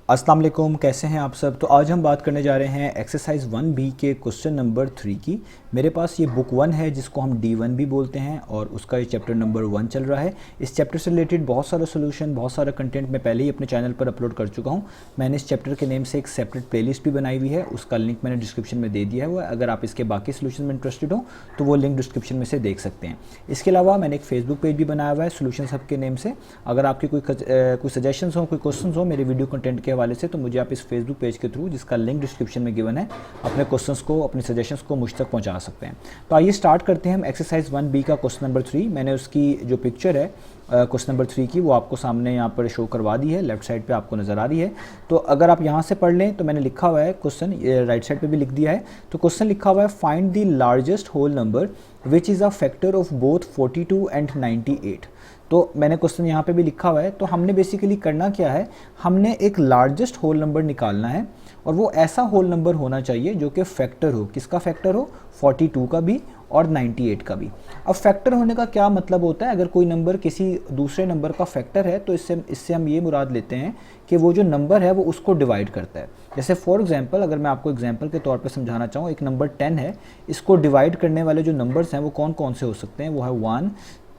अस्सलाम वालेकुम, कैसे हैं आप सब। तो आज हम बात करने जा रहे हैं एक्सरसाइज 1B के क्वेश्चन नंबर 3 की। मेरे पास ये बुक 1 है जिसको हम D1 भी बोलते हैं और उसका ये चैप्टर नंबर 1 चल रहा है। इस चैप्टर से रिलेटेड बहुत सारा सोल्यूशन, बहुत सारा कंटेंट मैं पहले ही अपने चैनल पर अपलोड कर चुका हूँ। मैंने इस चैप्टर के नेम से एक सेपरेट प्लेलिस्ट भी बनाई हुई है, उसका लिंक मैंने डिस्क्रिप्शन में दे दिया है। अगर आप इसके बाकी सोल्यूशन में इंटरेस्टेड हो तो वो लिंक डिस्क्रिप्शन में से देख सकते हैं। इसके अलावा मैंने एक फेसबुक पेज भी बनाया हुआ है सोल्यूशन हब के नेम से। अगर आपके कोई सजेशंस हो, कोई क्वेश्चंस हो मेरे वीडियो कंटेंट के हवाले से, तो मुझे आप इस फेसबुक पेज के थ्रू, जिसका लिंक डिस्क्रिप्शन में गिवन है, अपने क्वेश्चंस को, अपने सजेशंस को मुझ तक पहुंचा सकते हैं। तो आइए स्टार्ट करते हैं हम एक्सरसाइज 1B का क्वेश्चन नंबर 3। मैंने उसकी जो पिक्चर है क्वेश्चन नंबर 3 की, वो आपको सामने यहाँ पर शो करवा दी है, लेफ्ट साइड पे आपको नज़र आ रही है। तो अगर आप यहाँ से पढ़ लें तो मैंने लिखा हुआ है क्वेश्चन, राइट साइड पे भी लिख दिया है। तो क्वेश्चन लिखा हुआ है find the largest whole number which is a factor of both 42 and 98। तो मैंने क्वेश्चन यहाँ पे भी लिखा हुआ है। तो हमने बेसिकली करना क्या है, हमने एक लार्जेस्ट होल नंबर निकालना है और वो ऐसा होल नंबर होना चाहिए जो कि फैक्टर हो। किसका फैक्टर हो? 42 का भी और 98 का भी। अब फैक्टर होने का क्या मतलब होता है? अगर कोई नंबर किसी दूसरे नंबर का फैक्टर है तो इससे हम ये मुराद लेते हैं कि वो जो नंबर है वो उसको डिवाइड करता है। जैसे फॉर एग्जांपल, अगर मैं आपको एग्जांपल के तौर पे समझाना चाहूँ, एक नंबर 10 है, इसको डिवाइड करने वाले जो नंबर्स हैं वो कौन कौन से हो सकते हैं? वो है 1,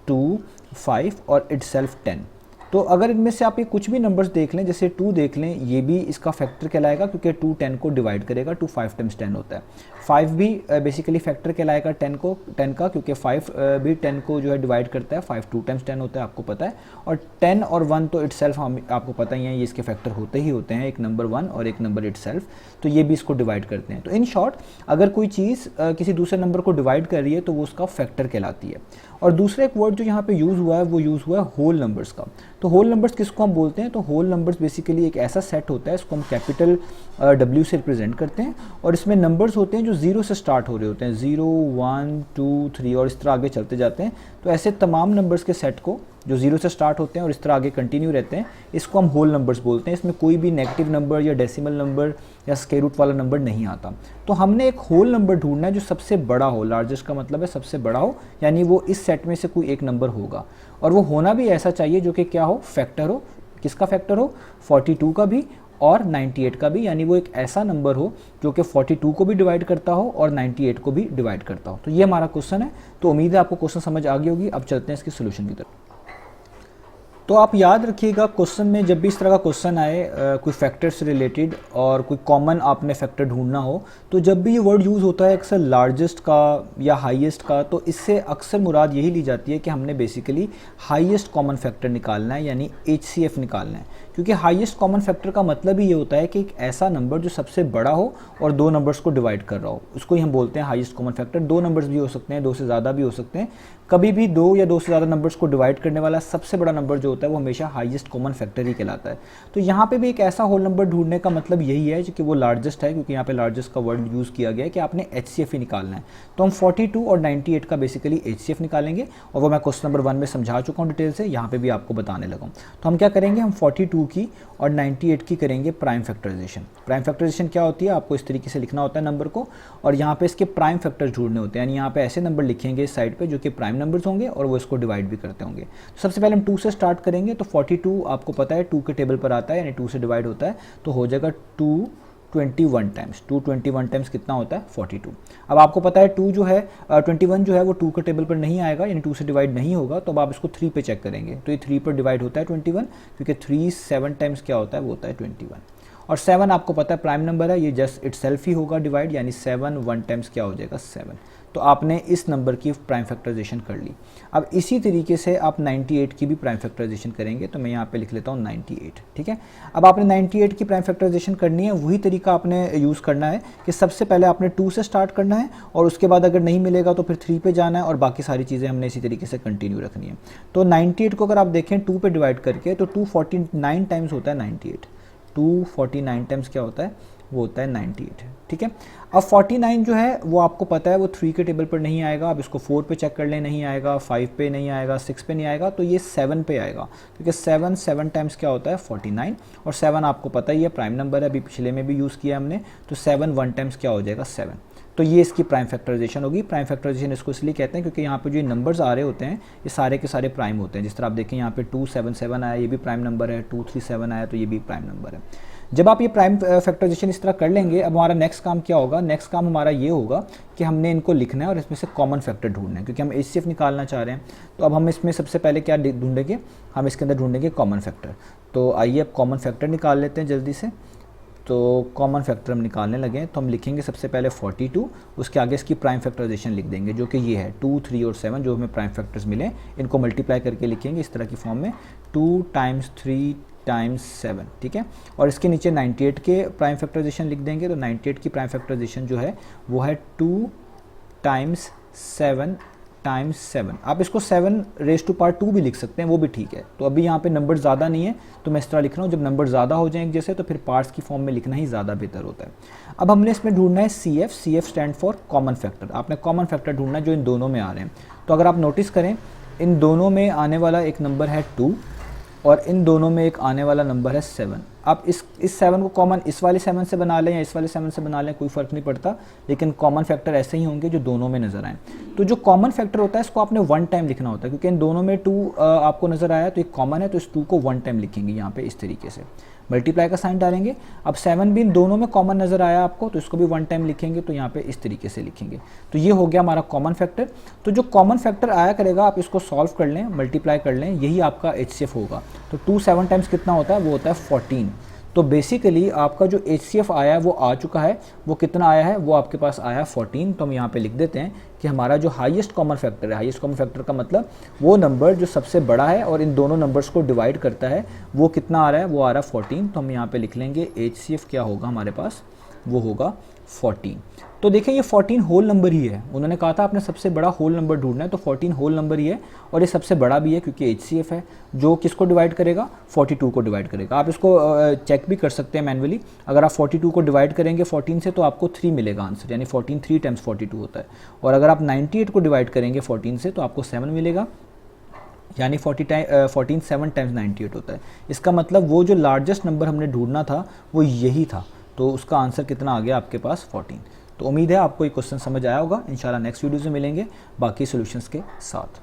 2, 5 और इटसेल्फ 10। तो अगर इनमें से आप ये कुछ भी नंबर्स देख लें, जैसे 2 देख लें, ये भी इसका फैक्टर कहलाएगा क्योंकि 2 10 को डिवाइड करेगा। 2 5 टाइम्स 10 होता है। 5 भी बेसिकली फैक्टर कहलाएगा 10 का, क्योंकि 5 भी 10 को जो है डिवाइड करता है। 5 2 टाइम्स 10 होता है, आपको पता है। और 10 और 1 तो इटसेल्फ आपको पता ही है, ये इसके फैक्टर होते ही होते हैं, एक नंबर 1 और एक नंबर इटसेल्फ। तो ये भी इसको डिवाइड करते हैं। तो इन शॉर्ट, अगर कोई चीज़ किसी दूसरे नंबर को डिवाइड कर रही है तो वो उसका फैक्टर कहलाती है। और दूसरा एक वर्ड जो यहाँ पे यूज़ हुआ है वो यूज़ हुआ है होल नंबर्स का। तो होल नंबर्स किसको हम बोलते हैं? तो होल नंबर्स बेसिकली एक ऐसा सेट होता है, इसको हम कैपिटल W से रिप्रेजेंट करते हैं और इसमें नंबर्स होते हैं जो 0 से स्टार्ट हो रहे होते हैं, 0 1 2 3 और इस तरह आगे चलते जाते हैं। तो ऐसे तमाम नंबर्स के सेट को जो 0 से स्टार्ट होते हैं और इस तरह आगे कंटिन्यू रहते हैं, इसको हम होल नंबर्स बोलते हैं। इसमें कोई भी नेगेटिव नंबर या डेसिमल नंबर या स्क्वायर रूट वाला नंबर नहीं आता। तो हमने एक होल नंबर ढूंढना है जो सबसे बड़ा हो। लार्जेस्ट का मतलब है सबसे बड़ा हो, यानी वो इस सेट में से कोई एक नंबर होगा और वो होना भी ऐसा चाहिए जो कि क्या हो? फैक्टर हो। किसका फैक्टर हो? 42 का भी और 98 का भी, यानी वो एक ऐसा नंबर हो जो कि 42 को भी डिवाइड करता हो और 98 को भी डिवाइड करता हो। तो ये हमारा क्वेश्चन है। तो उम्मीद है आपको क्वेश्चन समझ आ गई होगी। अब चलते हैं इसके सोल्यूशन की तरफ। तो आप याद रखिएगा, क्वेश्चन में जब भी इस तरह का क्वेश्चन आए कोई फैक्टर से रिलेटेड और कोई कॉमन आपने फैक्टर ढूंढना हो, तो जब भी ये वर्ड यूज़ होता है अक्सर लार्जेस्ट का या हाईएस्ट का, तो इससे अक्सर मुराद यही ली जाती है कि हमने बेसिकली हाईएस्ट कॉमन फैक्टर निकालना है, यानी HCF निकालना है। क्योंकि हाईएस्ट कॉमन फैक्टर का मतलब ही ये होता है कि एक ऐसा नंबर जो सबसे बड़ा हो और दो नंबर्स को डिवाइड कर रहा हो, उसको ही हम बोलते हैं हाईएस्ट कॉमन फैक्टर। दो नंबर्स भी हो सकते हैं, दो से ज़्यादा भी हो सकते हैं। कभी भी दो या दो से ज़्यादा नंबर्स को डिवाइड करने वाला सबसे बड़ा नंबर जो होता है वो हमेशा हाईएस्ट कॉमन फैक्टर ही कहलाता है। तो यहाँ पे भी एक ऐसा होल नंबर ढूंढने का मतलब यही है कि वो लार्जेस्ट है, क्योंकि यहाँ पे लार्जेस्ट का वर्ड यूज़ किया गया है कि आपने HCF ही निकालना है। तो हम 42 और 98 का बेसिकली HCF निकालेंगे और वो मैं क्वेश्चन नंबर 1 में समझा चुका हूँ डिटेल से, यहाँ पे भी आपको बताने लगा हूँ। तो हम क्या करेंगे, हम 42 की और 98 की करेंगे प्राइम फैक्टराइजेशन। प्राइम फैक्टराइजेशन क्या होती है? आपको इस तरीके से लिखना होता है नंबर को और यहाँ पे इसके प्राइम फैक्टर्स ढूंढने होते हैं, यानी यहाँ पे ऐसे नंबर लिखेंगे इस साइड पे जो कि प्राइम नंबर्स होंगे और वो इसको डिवाइड भी करते होंगे। तो सबसे पहले हम 2 से स्टार्ट करेंगे। तो 42 आपको पता है 2 के टेबल पर आता है, यानी 2 से डिवाइड होता है, तो हो जाएगा 221 टाइम्स। 221 टाइम्स कितना होता है? 42। अब आपको पता है 2 जो है 21 जो है वो 2 के टेबल पर नहीं आएगा, यानी 2 से डिवाइड नहीं होगा। तो अब आप इसको 3 पे चेक करेंगे, तो ये 3 पर डिवाइड होता है 21, क्योंकि 3 7 टाइम्स क्या होता है? वो होता है 21। और 7 आपको पता है प्राइम नंबर है, ये जस्ट इटसेल्फ ही होगा डिवाइड, यानी 7 1 टाइम्स क्या हो जाएगा? 7। तो आपने इस नंबर की प्राइम फैक्टराइजेशन कर ली। अब इसी तरीके से आप 98 की भी प्राइम फैक्टराइजेशन करेंगे। तो मैं यहाँ पे लिख लेता हूँ 98, ठीक है। अब आपने 98 की प्राइम फैक्टराइजेशन करनी है, वही तरीका आपने यूज़ करना है कि सबसे पहले आपने 2 से स्टार्ट करना है और उसके बाद अगर नहीं मिलेगा तो फिर 3 पे जाना है और बाकी सारी चीज़ें हमने इसी तरीके से कंटिन्यू रखनी है। तो 98 को अगर आप देखें 2 पे डिवाइड करके, तो 249 टाइम्स होता है 98। 249 टाइम्स क्या होता है? वो होता है 98, ठीक है। अब 49 जो है वो आपको पता है वो 3 के टेबल पर नहीं आएगा। अब इसको 4 पे चेक कर लें, नहीं आएगा, 5 पे नहीं आएगा, 6 पे नहीं आएगा, तो ये 7 पे आएगा, क्योंकि 7 टाइम्स क्या होता है? 49। और 7 आपको पता ही है प्राइम नंबर है, अभी पिछले में भी यूज़ किया हमने। तो 7 1 टाइम्स क्या हो जाएगा? 7। तो ये इसकी प्राइम फैक्टराइजेशन होगी। प्राइम फैक्टराइजेशन इसको इसलिए कहते हैं क्योंकि यहाँ पे जो नंबर्स आ रहे होते हैं ये सारे के सारे प्राइम होते हैं। जिस तरह आप देखें यहाँ पे 277 आया, ये भी प्राइम नंबर है, 237 आया तो ये भी प्राइम नंबर है। जब आप ये प्राइम फैक्टराइजेशन इस तरह कर लेंगे, अब हमारा नेक्स्ट काम क्या होगा, नेक्स्ट काम हमारा ये होगा कि हमने इनको लिखना है और इसमें से कॉमन फैक्टर ढूंढना है, क्योंकि हम HCF निकालना चाह रहे हैं। तो अब हम इसमें सबसे पहले क्या ढूंढेंगे, हम इसके अंदर ढूंढेंगे कॉमन फैक्टर। तो आइए अब कॉमन फैक्टर निकाल लेते हैं जल्दी से। तो कॉमन फैक्टर हम निकालने लगे, तो हम लिखेंगे सबसे पहले 42, उसके आगे इसकी प्राइम फैक्टराइजेशन लिख देंगे जो कि ये है 2, 3 और 7 जो हमें प्राइम फैक्टर्स मिले, इनको मल्टीप्लाई करके लिखेंगे इस तरह की फॉर्म में 2 टाइम्स 3 टाइम्स 7, ठीक है। और इसके नीचे 98 के प्राइम फैक्टराइजेशन लिख देंगे। तो 98 की प्राइम फैक्टराइजेशन जो है वो है 2 टाइम्स 7 टाइम्स 7। आप इसको 7 रेज़ टू पावर 2 भी लिख सकते हैं, वो भी ठीक है। तो अभी यहाँ पे नंबर ज़्यादा नहीं है तो मैं इस तरह लिख रहा हूँ, जब नंबर ज़्यादा हो जाएंगे जैसे तो फिर पार्ट्स की फॉर्म में लिखना ही ज़्यादा बेहतर होता है। अब हमने इसमें ढूंढना है CF stand for common factor. आपने कॉमन फैक्टर ढूंढना है जो इन दोनों में आ रहे हैं। तो अगर आप नोटिस करें, इन दोनों में आने वाला एक नंबर है 2 और इन दोनों में एक आने वाला नंबर है 7। आप इस 7 को कॉमन इस वाले 7 से बना लें या इस वाले 7 से बना लें, कोई फ़र्क नहीं पड़ता, लेकिन कॉमन फैक्टर ऐसे ही होंगे जो दोनों में नज़र आए। तो जो कॉमन फैक्टर होता है इसको आपने 1 टाइम लिखना होता है, क्योंकि इन दोनों में 2 आपको नज़र आया तो एक कॉमन है, तो इस 2 को 1 टाइम लिखेंगे यहाँ पे इस तरीके से, मल्टीप्लाई का साइन डालेंगे। अब 7 भी इन दोनों में कॉमन नज़र आया आपको, तो इसको भी 1 टाइम लिखेंगे, तो यहाँ पे इस तरीके से लिखेंगे। तो ये हो गया हमारा कॉमन फैक्टर। तो जो कॉमन फैक्टर आया करेगा आप इसको सॉल्व कर लें, मल्टीप्लाई कर लें, यही आपका HCF होगा। तो 2 7 टाइम्स कितना होता है, वो होता है 14। तो बेसिकली आपका जो HCF आया है वो आ चुका है। वो कितना आया है, वो आपके पास आया है 14। तो हम यहाँ पे लिख देते हैं कि हमारा जो हाईएस्ट कॉमन फैक्टर है, हाईएस्ट कॉमन फैक्टर का मतलब वो नंबर जो सबसे बड़ा है और इन दोनों नंबर्स को डिवाइड करता है, वो कितना आ रहा है, वो आ रहा है 14। तो हम यहाँ पे लिख लेंगे HCF क्या होगा हमारे पास, वो होगा 14। तो देखिए ये 14 होल नंबर ही है। उन्होंने कहा था आपने सबसे बड़ा होल नंबर ढूंढना है, तो 14 होल नंबर ही है और ये सबसे बड़ा भी है क्योंकि HCF है, जो किसको डिवाइड करेगा, 42 को डिवाइड करेगा। आप इसको चेक भी कर सकते हैं मैनुअली। अगर आप 42 को डिवाइड करेंगे 14 से तो आपको 3 मिलेगा आंसर, यानी 14 3 टाइम्स 42 होता है। और अगर आप 98 को डिवाइड करेंगे 14 से तो आपको 7 मिलेगा, यानी 14 7 टाइम्स 98 होता है। इसका मतलब वो जो लार्जेस्ट नंबर हमने ढूंढना था वो यही था, तो उसका आंसर कितना आ गया आपके पास, 14। तो उम्मीद है आपको ये क्वेश्चन समझ आया होगा। इंशाल्लाह नेक्स्ट वीडियो में मिलेंगे बाकी सॉल्यूशंस के साथ।